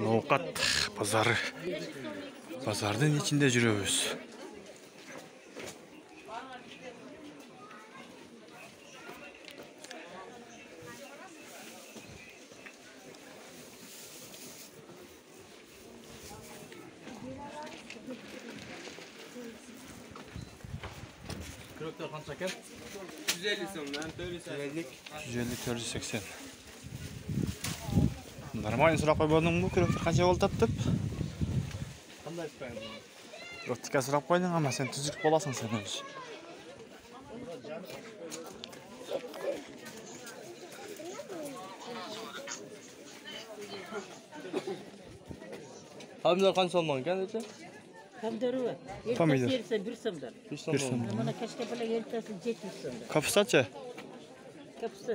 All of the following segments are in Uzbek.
No'qat bozori. Bozorning içinde yuribmiz. Küroklar qancha ekan? 150 so'mdan 480. Нормально so'rab qo'ydim bu küroklar qancha bo'ldi deb. Qanday chiqadi? Yo'qqa so'rab qo'yding, ama sen tuzuk bo'lasan sen o'zi. Pomidor qancha so'mdan ekan necha? Pomidori var. Pomidor. Yertesi yerse bir so'mdan. 1 so'm. Mana kaşkapalar yertesi 700 so'mdan. Kapısachi? Kapısı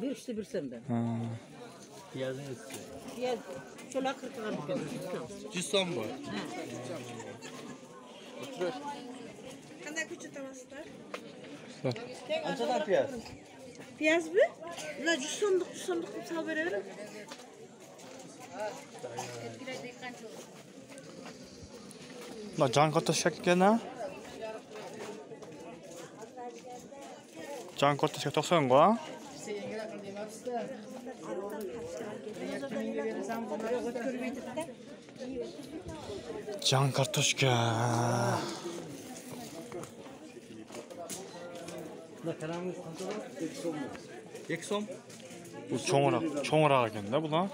bir üçte bir so'mdan. Piyozingiz. Piyaz şöyle 40 gram ekan. 100 so'm bor. Qanday ko'chat olasizlar? Qanchadan piyoz? Piyazmi? Ular 100 so'mlik qilib solib beravering. La can kartoşka ekan ha? Can kartoşka 90 go ha? Can kartoşka. Bunda karamız qancha bor? 2 so'm. Bu çoğurak ekan da bu da.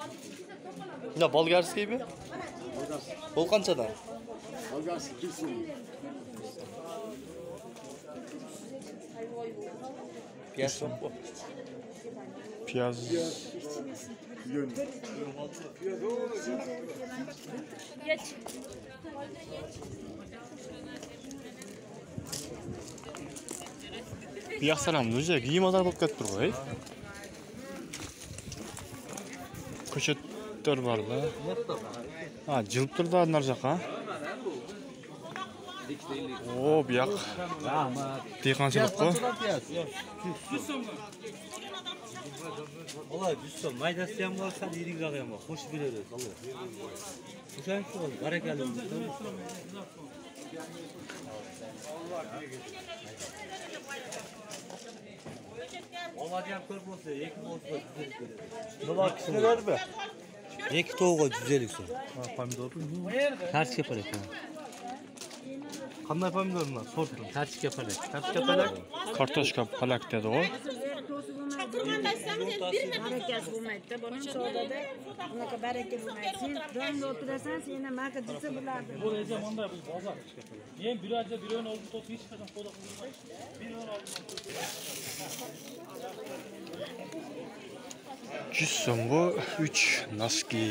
Ya bolgarskiy mi? Bol qanchadan? Bolgarskiy 2 so'm. Piyaz so'm bu. Piyaz. Piyaz salam o'zi giyimlar bo'lib ketdi turg'ay. Ko'chatlar borlar. Ha, jilib turdi nar yoqqa. O, bu yoq. Dehqonchilik bu. Ola 100 so'm. Maydasi ham bor, sal yirigroq ham bor. Qo'shib beramiz, Allah. O'shaning uchun barakali. Oladi ham ko'p bo'lsa, yakın bo'lsa, nima kishilarmi? 2 to'g'ri 150 so'm. Ha, pomidor. Tartib kerak ekan. Qanday pomidor bunlar? Sortim. Tartib kerak. Kartoshka palak. Kartoshka palak dedi o. Barakasi bo'lmaydi-da, bolam savdoda unaqa baraka bo'lmaydi. Sen donda o'tirasan, seni marka desa bo'lardi. Bu esa manda bu bozor. Men bir ajda birovni olib to'p hech qachon qo'da qilmayman. Birovni olib 100 so'm bu 3 noski.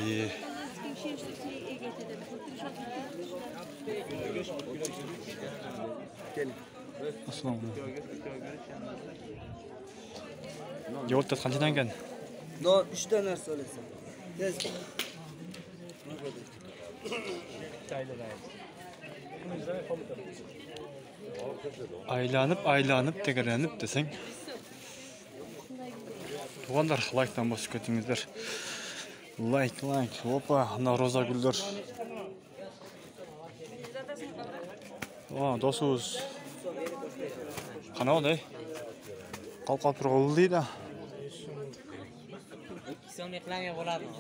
Assalomu alaykum. Yo'lda qanchadan ekan? No, 3 ta narsa olasan. Yes. Aylanib tegalanib desang. Tuğanlar like'dan basıp kötüngizler. Like. Hoppa, Navroza güldür. Dostuz. Qana olay? Qalqab turib deydi. 2 so'm qilamay bo'ladimi?